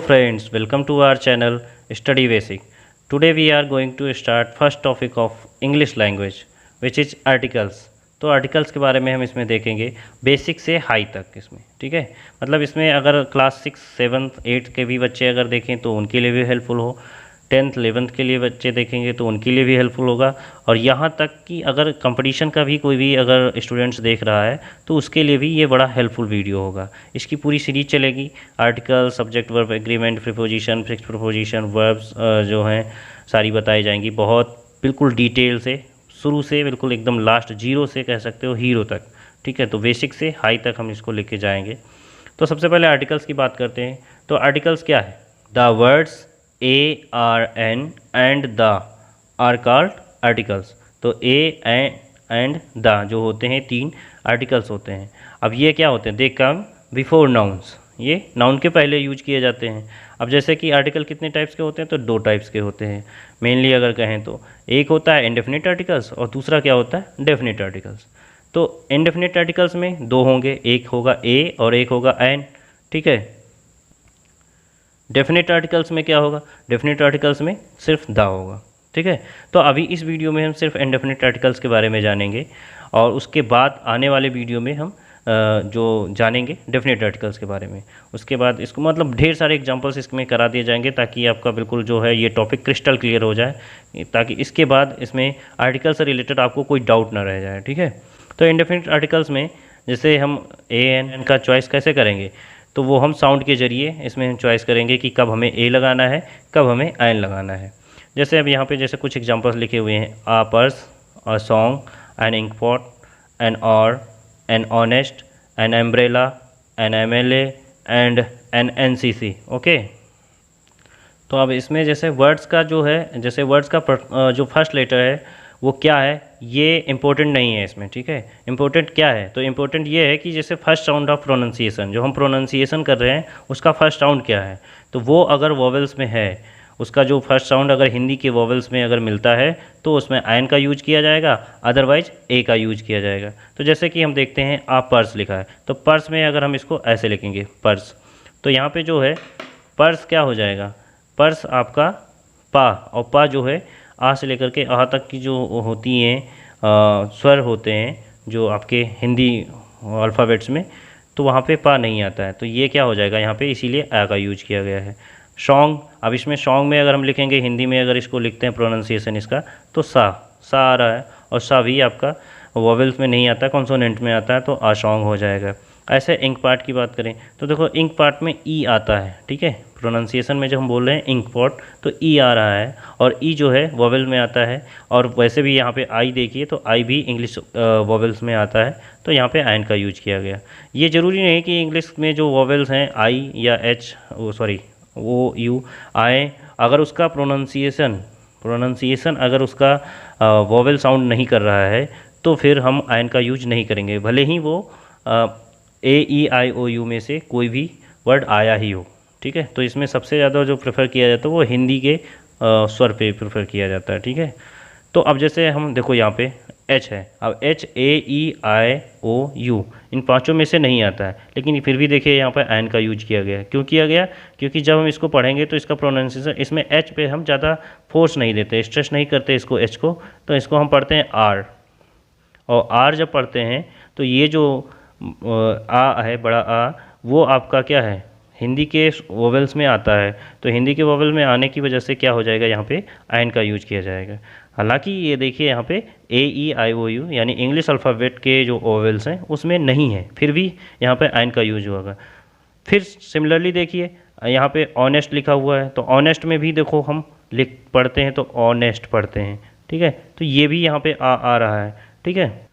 friends, welcome to our channel Study Basic. Today we are going to start first topic of English language which is articles. तो articles के बारे में हम इसमें देखेंगे basic से हाई तक इसमें, ठीक है। मतलब इसमें अगर क्लास 6, 7, 8 के भी बच्चे अगर देखें तो उनके लिए भी हेल्पफुल हो, 10th 11th के लिए बच्चे देखेंगे तो उनके लिए भी हेल्पफुल होगा, और यहाँ तक कि अगर कंपटीशन का भी कोई भी अगर स्टूडेंट्स देख रहा है तो उसके लिए भी ये बड़ा हेल्पफुल वीडियो होगा। इसकी पूरी सीरीज चलेगी, article, subject, verb, agreement, preposition, fixed preposition, verbs जो हैं सारी बताई जाएंगी, बहुत बिल्कुल डिटेल से, शुरू से बिल्कुल एकदम लास्ट जीरो से कह सकते हो हीरो तक, ठीक है। तो बेसिक से हाई तक हम इसको लेके जाएंगे। तो सबसे पहले आर्टिकल्स की बात करते हैं। तो आर्टिकल्स क्या है? The words ARN and they are called articles. तो एंड द जो होते हैं तीन आर्टिकल्स होते हैं। अब ये क्या होते हैं? दे कम बिफोर नाउन्स, ये नाउन के पहले यूज किए जाते हैं। अब जैसे कि आर्टिकल कितने टाइप्स के होते हैं? तो दो टाइप्स के होते हैं मेनली अगर कहें तो। एक होता है इंडेफिनिट आर्टिकल्स और दूसरा क्या होता है? Definite articles. तो इंडेफिनिट आर्टिकल्स में दो होंगे, एक होगा ए और एक होगा एन, ठीक है। डेफिनेट आर्टिकल्स में क्या होगा? डेफिनेट आर्टिकल्स में सिर्फ द होगा, ठीक है। तो अभी इस वीडियो में हम सिर्फ इंडेफिनिट आर्टिकल्स के बारे में जानेंगे और उसके बाद आने वाले वीडियो में हम जो जानेंगे डेफिनेट आर्टिकल्स के बारे में। उसके बाद इसको मतलब ढेर सारे एग्जांपल्स इसमें करा दिए जाएंगे ताकि आपका बिल्कुल जो है ये टॉपिक क्रिस्टल क्लियर हो जाए, ताकि इसके बाद इसमें आर्टिकल से रिलेटेड आपको कोई डाउट ना रह जाए, ठीक है। तो इंडेफिनिट आर्टिकल्स में जैसे हम एन का चॉइस कैसे करेंगे? तो वो हम साउंड के ज़रिए इसमें हम चॉइस करेंगे कि कब हमें ए लगाना है, कब हमें एन लगाना है। जैसे अब यहाँ पे जैसे कुछ एग्जांपल्स लिखे हुए हैं, a purse, a song, an ink pot, an hour, an honest, an umbrella, an MLA and an NCC, okay. तो अब इसमें जैसे वर्ड्स का जो है, जैसे वर्ड्स का जो फर्स्ट लेटर है वो क्या है, ये इम्पोर्टेंट नहीं है इसमें, ठीक है। इम्पोर्टेंट क्या है? तो इम्पोर्टेंट ये है कि जैसे फर्स्ट साउंड ऑफ प्रोनाउंसिएशन, जो हम प्रोनाउंसिएशन कर रहे हैं उसका फर्स्ट साउंड क्या है, तो वो अगर वॉवेल्स में है, उसका जो फर्स्ट साउंड अगर हिंदी के वॉवेल्स में अगर मिलता है तो उसमें आयन का यूज किया जाएगा, अदरवाइज ए का यूज किया जाएगा। तो जैसे कि हम देखते हैं आ पर्स लिखा है, तो पर्स में अगर हम इसको ऐसे लिखेंगे पर्स, तो यहाँ पे जो है पर्स क्या हो जाएगा? पर्स आपका पा, और पा जो है आ से लेकर के आ तक की जो होती हैं स्वर होते हैं जो आपके हिंदी अल्फ़ाबेट्स में, तो वहाँ पे पा नहीं आता है, तो ये क्या हो जाएगा यहाँ पे, इसीलिए आ का यूज किया गया है। सॉन्ग, अब इसमें सॉन्ग में अगर हम लिखेंगे हिंदी में अगर इसको लिखते हैं प्रोनाउंसिएशन इसका, तो सा आ रहा है, और सा भी आपका वॉवेल्स में नहीं आता, कॉन्सोनेंट में आता है, तो आ सॉन्ग हो जाएगा। ऐसे इंक पार्ट की बात करें तो देखो इंक पार्ट में ई आता है, ठीक है। प्रोनाउंसिएशन में जब हम बोल रहे हैं इंक पॉट तो ई आ रहा है, और ई जो है वॉवेल में आता है, और वैसे भी यहाँ पे आई देखिए तो आई भी इंग्लिश वॉवेल्स में आता है, तो यहाँ पे आयन का यूज किया गया। ये ज़रूरी नहीं कि इंग्लिश में जो वॉवेल्स हैं आई या एच, ओ यू आए, अगर उसका प्रोनाउंसिएशन अगर उसका वॉवेल साउंड नहीं कर रहा है तो फिर हम आयन का यूज नहीं करेंगे, भले ही वो AEIOU में से कोई भी वर्ड आया ही हो, ठीक है। तो इसमें सबसे ज़्यादा जो प्रेफर किया जाता है वो हिंदी के स्वर पे प्रेफर किया जाता है, ठीक है। तो अब जैसे हम देखो यहाँ पे एच है, अब HAEIOU इन पांचों में से नहीं आता है, लेकिन फिर भी देखिए यहाँ पर एन का यूज किया गया। क्यों किया गया? क्योंकि जब हम इसको पढ़ेंगे तो इसका प्रोनाउंसिएशन, इसमें एच पे हम ज़्यादा फोर्स नहीं देते, स्ट्रेस नहीं करते इसको, एच को, तो इसको हम पढ़ते हैं आर, और आर जब पढ़ते हैं तो ये जो आ है, बड़ा आ, वो आपका क्या है, हिंदी के वोवेल्स में आता है, तो हिंदी के वोवेल में आने की वजह से क्या हो जाएगा, यहाँ पे आयन का यूज किया जाएगा। हालांकि ये देखिए यहाँ पे AEIOU यानी इंग्लिश अल्फ़ाबेट के जो वोवेल्स हैं उसमें नहीं है, फिर भी यहाँ पे आयन का यूज होगा। फिर सिमिलरली देखिए यहाँ पे ऑनेस्ट लिखा हुआ है, तो ऑनेस्ट में भी देखो हम लिख पढ़ते हैं तो ऑनेस्ट पढ़ते हैं, ठीक है। तो ये भी यहाँ पे आ रहा है, ठीक है।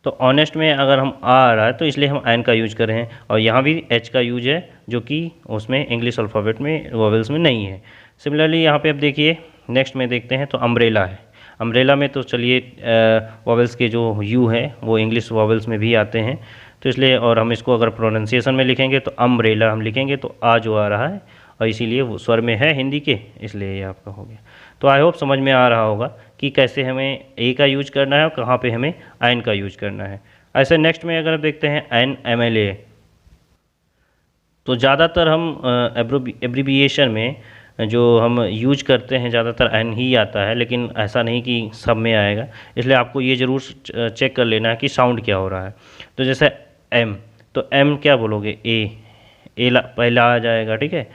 तो ऑनेस्ट में अगर हम आ रहा है तो इसलिए हम एन का यूज कर रहे हैं, और यहाँ भी एच का यूज है जो कि उसमें इंग्लिश अल्फ़ाबेट में वॉवेल्स में नहीं है। सिमिलरली यहाँ पे अब देखिए नेक्स्ट में देखते हैं तो अम्ब्रेला है। अम्ब्रेला में तो चलिए वॉवेल्स के जो यू है वो इंग्लिश वॉवेल्स में भी आते हैं, तो इसलिए, और हम इसको अगर प्रोनाउंसिएशन में लिखेंगे तो अम्ब्रेला हम लिखेंगे तो आ जो आ रहा है, और इसीलिए वो स्वर में है हिंदी के, इसलिए ये आपका हो गया। तो आई होप समझ में आ रहा होगा कि कैसे हमें ए का यूज करना है और कहाँ पे हमें आयन का यूज करना है। ऐसे नेक्स्ट में अगर देखते हैं एन MLA, तो ज़्यादातर हम एब्रिविएशन में जो हम यूज करते हैं ज़्यादातर एन ही आता है, लेकिन ऐसा नहीं कि सब में आएगा, इसलिए आपको ये ज़रूर चेक कर लेना है कि साउंड क्या हो रहा है। तो जैसे एम, तो एम क्या बोलोगे, ए पहला आ जाएगा, ठीक है।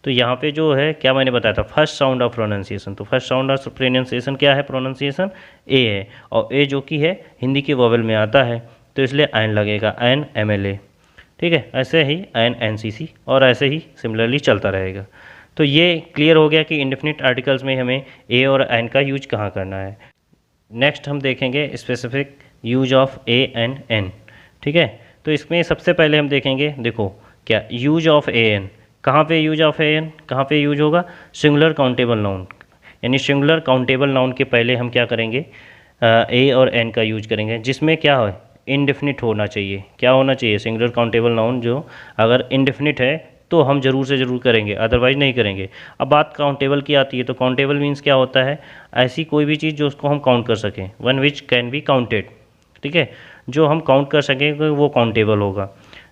तो यहाँ पे जो है क्या मैंने बताया था, फर्स्ट साउंड ऑफ प्रोनाउंसिएशन, तो फर्स्ट साउंड ऑफ प्रोनाउंसिएशन क्या है, प्रोनाउंसिएशन ए है, और ए जो कि है हिंदी के वोवेल में आता है, तो इसलिए एन लगेगा, एन एम एल ए, ठीक है। ऐसे ही एन एन सी सी, और ऐसे ही सिमिलरली चलता रहेगा। तो ये क्लियर हो गया कि इंडेफिनिट आर्टिकल्स में हमें ए और एन का यूज कहाँ करना है। नेक्स्ट हम देखेंगे specific use of a and an, ठीक है। तो इसमें सबसे पहले हम देखेंगे, देखो क्या यूज ऑफ ए एन, कहाँ पे यूज ऑफ ए एन कहाँ पे यूज होगा, सिंगुलर काउंटेबल नाउन, यानी सिंगुलर काउंटेबल नाउन के पहले हम क्या करेंगे, ए और एन का यूज करेंगे, जिसमें क्या हो, इनडेफिनिट होना चाहिए। क्या होना चाहिए, सिंगुलर काउंटेबल नाउन जो अगर इनडेफिनिट है तो हम ज़रूर से ज़रूर करेंगे, अदरवाइज नहीं करेंगे। अब बात काउंटेबल की आती है, तो काउंटेबल मीन्स क्या होता है, ऐसी कोई भी चीज़ जो उसको हम काउंट कर सकें, one which can be counted, ठीक है, जो हम काउंट कर सकें वो काउंटेबल होगा।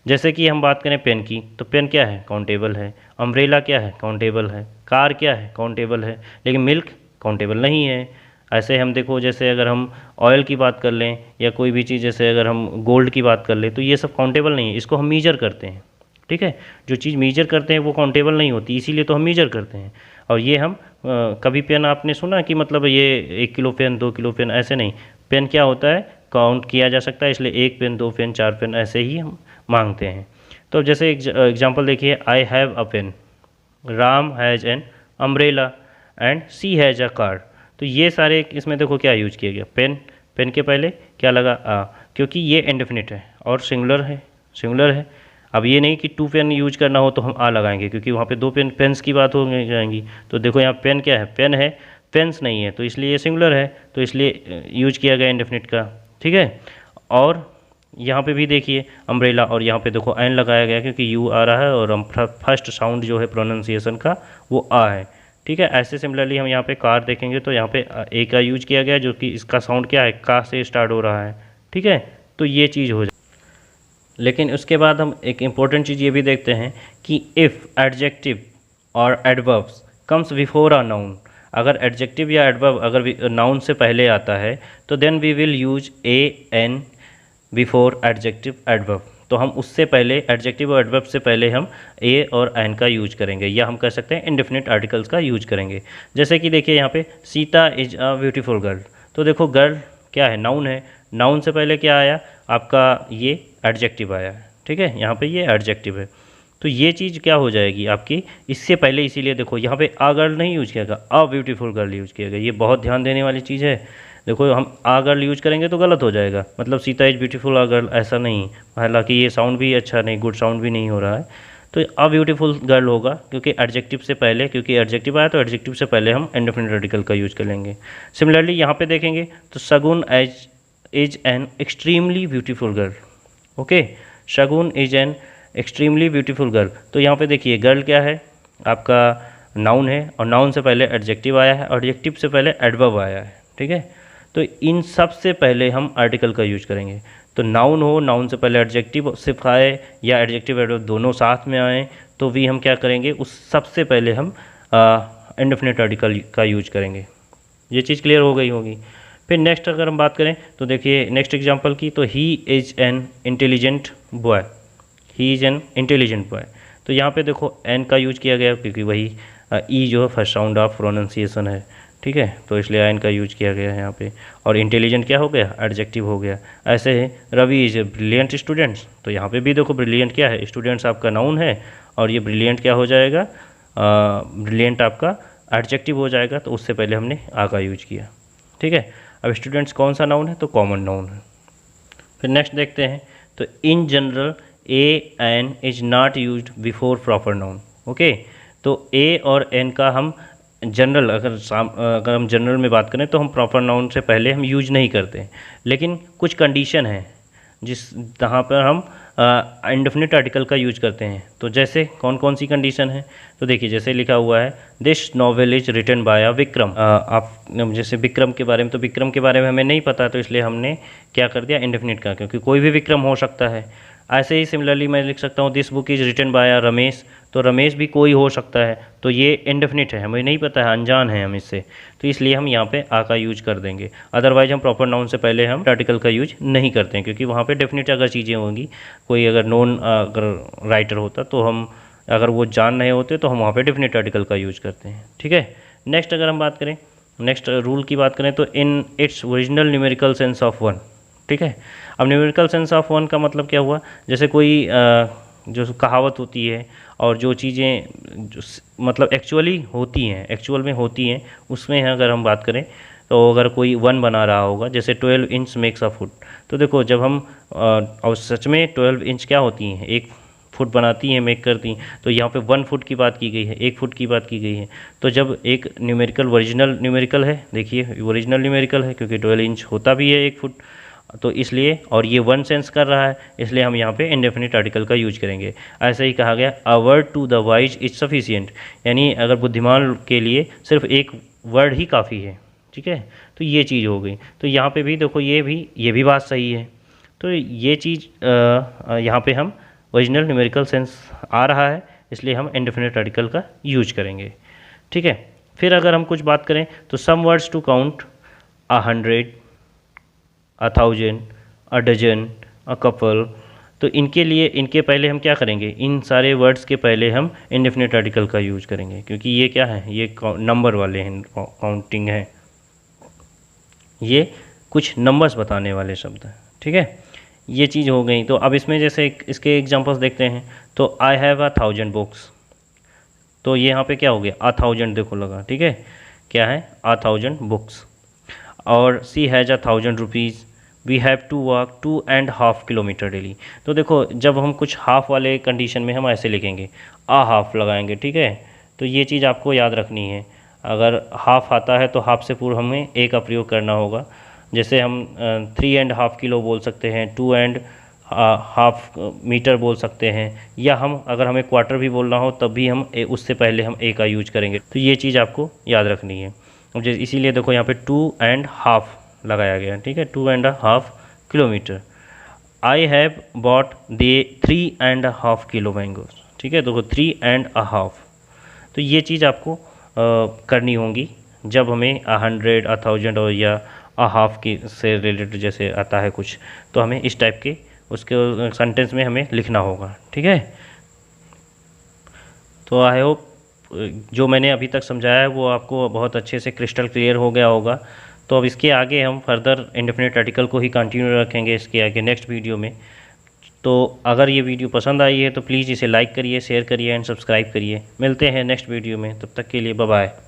जैसे कि हम बात करें पेन की, तो पेन क्या है, काउंटेबल है। अम्ब्रेला क्या है, काउंटेबल है। कार क्या है, काउंटेबल है। लेकिन मिल्क काउंटेबल नहीं है। ऐसे हम देखो, जैसे अगर हम ऑयल की बात कर लें या कोई भी चीज़, जैसे अगर हम गोल्ड की बात कर लें, तो ये सब काउंटेबल नहीं है, इसको हम मीजर करते हैं, ठीक है। जो चीज़ मीजर करते हैं वो काउंटेबल नहीं होती, इसीलिए तो हम मीजर करते हैं। और ये हम कभी पेन आपने सुना कि मतलब ये 1 किलो पेन, 2 किलो पेन, ऐसे नहीं। पेन क्या होता है, काउंट किया जा सकता है, इसलिए 1 पेन, 2 पेन, 4 पेन, ऐसे ही हम मांगते हैं। तो जैसे एग्जांपल देखिए, I have a pen, Ram has an umbrella, and she has a car. तो ये सारे इसमें देखो क्या यूज किया गया, पेन, पेन के पहले क्या लगा, आ, क्योंकि ये इंडेफिनिट है और सिंगुलर है, सिंगुलर है। अब ये नहीं कि 2 पेन यूज करना हो तो हम आ लगाएंगे, क्योंकि वहाँ पे 2 पेन्स की बात हो जाएंगी। तो देखो यहाँ पेन क्या है, पेन है, पेन्स नहीं है, तो इसलिए ये सिंगुलर है, तो इसलिए यूज किया गया इंडेफिनिट का, ठीक है। और यहाँ पे भी देखिए अम्ब्रेला, और यहाँ पे देखो एन लगाया गया क्योंकि यू आ रहा है और फर्स्ट साउंड जो है प्रोनाउंसिएशन का वो आ है, ठीक है। ऐसे सिमिलरली हम यहाँ पे कार देखेंगे, तो यहाँ पे ए का यूज किया गया, जो कि इसका साउंड क्या है, का से स्टार्ट हो रहा है, ठीक है। तो ये चीज़ हो जाए। लेकिन उसके बाद हम एक इम्पॉर्टेंट चीज़ ये भी देखते हैं कि इफ़ एडजेक्टिव और adverbs comes before a noun, अगर एडजेक्टिव या एडवर्ब अगर नाउन से पहले आता है, तो then we will use a an before adjective adverb. तो हम उससे पहले एडजेक्टिव और एडवर्ब से पहले हम ए और एन का यूज करेंगे, या हम कह सकते हैं इंडेफिनिट आर्टिकल्स का यूज करेंगे। जैसे कि देखिए यहाँ पे Sita is a beautiful girl, तो देखो गर्ल क्या है, नाउन है, नाउन से पहले क्या आया आपका, ये एडजेक्टिव आया है, ठीक है। यहाँ पे ये एडजेक्टिव है, तो ये चीज़ क्या हो जाएगी आपकी इससे पहले, इसीलिए देखो यहाँ पे आ गर्ल नहीं यूज किया गया, अ ब्यूटीफुल गर्ल यूज किया गया। ये बहुत ध्यान देने वाली चीज़ है। देखो हम आ गर्ल यूज करेंगे तो गलत हो जाएगा, मतलब Sita is beautiful a girl, ऐसा नहीं। हालांकि ये साउंड भी अच्छा नहीं, गुड साउंड भी नहीं हो रहा है। तो अ ब्यूटीफुल गर्ल होगा क्योंकि एडजेक्टिव से पहले, क्योंकि एडजेक्टिव आया तो एडजेक्टिव से पहले हम इंडेफिनिट आर्टिकल का यूज कर लेंगे। सिमिलरली यहाँ पे देखेंगे तो Shagun is an extremely beautiful girl, okay, Shagun is an extremely beautiful girl. तो यहाँ पे देखिए गर्ल क्या है आपका, नाउन है, और नाउन से पहले एडजेक्टिव आया है, एडजेक्टिव से पहले एडवर्ब आया है, ठीक है। तो इन सब से पहले हम आर्टिकल का यूज करेंगे। तो नाउन हो, नाउन से पहले एडजेक्टिव सिर्फ आए या एडजेक्टिव एडवर्ब दोनों साथ में आए, तो भी हम क्या करेंगे, उस सबसे पहले हम इंडेफिनिट आर्टिकल का यूज करेंगे। ये चीज़ क्लियर हो गई होगी। फिर नेक्स्ट अगर हम बात करें तो देखिए नेक्स्ट एग्जांपल की, तो he is an intelligent boy, he is an intelligent boy. तो यहाँ पे देखो एन का यूज किया गया क्योंकि वही ई जो है फर्स्ट साउंड ऑफ प्रोनाउंसिएशन है, ठीक है, तो इसलिए एन का यूज किया गया है यहाँ पे। और इंटेलिजेंट क्या हो गया, एडजेक्टिव हो गया। ऐसे ही Ravi is a brilliant students, तो यहाँ पे भी देखो ब्रिलियंट क्या है, स्टूडेंट्स आपका नाउन है, और ये ब्रिलियंट क्या हो जाएगा, ब्रिलियंट आपका एडजेक्टिव हो जाएगा, तो उससे पहले हमने आ का यूज किया, ठीक है। अब स्टूडेंट्स कौन सा नाउन है, तो कॉमन नाउन है। फिर नेक्स्ट देखते हैं, तो in general a an is not used before proper noun, okay. तो ए और एन का हम जनरल अगर हम जनरल में बात करें तो हम प्रॉपर नाउन से पहले हम यूज नहीं करते, लेकिन कुछ कंडीशन है जिस जहाँ पर हम इंडेफिनिट आर्टिकल का यूज करते हैं। तो जैसे कौन कौन सी कंडीशन है, तो देखिए जैसे लिखा हुआ है this novel is written by Vikram. आप जैसे विक्रम के बारे में, तो विक्रम के बारे में हमें नहीं पता, तो इसलिए हमने क्या कर दिया इंडेफिनिट का, क्योंकि कोई भी विक्रम हो सकता है। ऐसे ही सिमिलरली मैं लिख सकता हूँ this book is written by Ramesh, तो रमेश भी कोई हो सकता है, तो ये इंडेफिनिट है, हमें नहीं पता है, अनजान है हम इससे, तो इसलिए हम यहाँ पे आ का यूज कर देंगे। अदरवाइज हम प्रॉपर नाउन से पहले हम आर्टिकल का यूज नहीं करते हैं, क्योंकि वहाँ पे डेफिनेट अगर चीज़ें होंगी, कोई अगर नॉन अगर राइटर होता तो हम अगर वो जान रहे होते तो हम वहाँ पे डेफिनेट आर्टिकल का यूज करते हैं। ठीक है, नेक्स्ट अगर हम बात करें, नेक्स्ट रूल की बात करें तो in its original numerical sense of one. ठीक है, अब न्यूमेरिकल सेंस ऑफ वन का मतलब क्या हुआ, जैसे कोई जो कहावत होती है और जो चीज़ें जो मतलब एक्चुअली होती हैं, एक्चुअल में होती हैं, उसमें अगर हम बात करें तो अगर कोई वन बना रहा होगा, जैसे 12 इंच मेक्स अ फुट, तो देखो जब हम और सच में 12 इंच क्या होती हैं, 1 फुट बनाती हैं, मेक करती हैं, तो यहाँ पे 1 फुट की बात की गई है, 1 फुट की बात की गई है। तो जब एक न्यूमेरिकल ओरिजिनल न्यूमेरिकल है, देखिए ओरिजिनल न्यूमेरिकल है क्योंकि 12 इंच होता भी है 1 फुट, तो इसलिए और ये वन सेंस कर रहा है, इसलिए हम यहाँ पे इंडेफिनिट आर्टिकल का यूज करेंगे। ऐसे ही कहा गया a word to the wise is sufficient, यानी अगर बुद्धिमान के लिए सिर्फ एक वर्ड ही काफ़ी है। ठीक है, तो ये चीज़ हो गई। तो यहाँ पे भी देखो ये भी बात सही है, तो ये चीज़ यहाँ पे हम ओरिजिनल न्यूमेरिकल सेंस आ रहा है, इसलिए हम इंडेफिनिट आर्टिकल का यूज करेंगे। ठीक है, फिर अगर हम कुछ बात करें तो some words to count 100, 1000, a dozen, a couple, तो इनके लिए इनके पहले हम क्या करेंगे, इन सारे वर्ड्स के पहले हम इंडेफिनिट आर्टिकल का यूज करेंगे, क्योंकि ये क्या है, ये नंबर वाले हैं, काउंटिंग है, ये कुछ नंबर्स बताने वाले शब्द हैं। ठीक है, ये चीज़ हो गई। तो अब इसमें जैसे इसके एग्जांपल्स देखते हैं, तो आई हैव 1000 बुक्स, तो ये यहाँ पे क्या हो गया 1000 देखो लगा। ठीक है, क्या है 1000 बुक्स। और she has 1000 rupees, we have to walk 2.5 kilometre daily. तो देखो जब हम कुछ हाफ वाले कंडीशन में हम ऐसे लिखेंगे, आ हाफ लगाएंगे। ठीक है, तो ये चीज़ आपको याद रखनी है, अगर हाफ आता है तो हाफ से पूर्व हमें ए का प्रयोग करना होगा। जैसे हम 3.5 किलो बोल सकते हैं, 2.5 मीटर बोल सकते हैं, या हम अगर हमें क्वार्टर भी बोलना हो तब भी हम उससे पहले हम ए का यूज करेंगे। तो ये चीज़ आपको याद रखनी है। अब जैसे इसीलिए देखो यहाँ पे 2.5 लगाया गया। ठीक है, 2.5 kilometre. I have bought they 3.5 kilo mangoes. ठीक है, देखो 3.5, तो ये चीज़ आपको करनी होगी जब हमें 100, 1000 और या हाफ की से रिलेटेड जैसे आता है कुछ, तो हमें इस टाइप के उसके सेंटेंस में हमें लिखना होगा। ठीक है, तो आई होप जो मैंने अभी तक समझाया है वो आपको बहुत अच्छे से क्रिस्टल क्लियर हो गया होगा। तो अब इसके आगे हम फर्दर इंडेफिनिट आर्टिकल को ही कंटिन्यू रखेंगे इसके आगे नेक्स्ट वीडियो में। तो अगर ये वीडियो पसंद आई है तो प्लीज़ इसे लाइक करिए, शेयर करिए एंड सब्सक्राइब करिए। मिलते हैं नेक्स्ट वीडियो में, तब तक के लिए बाय बाय।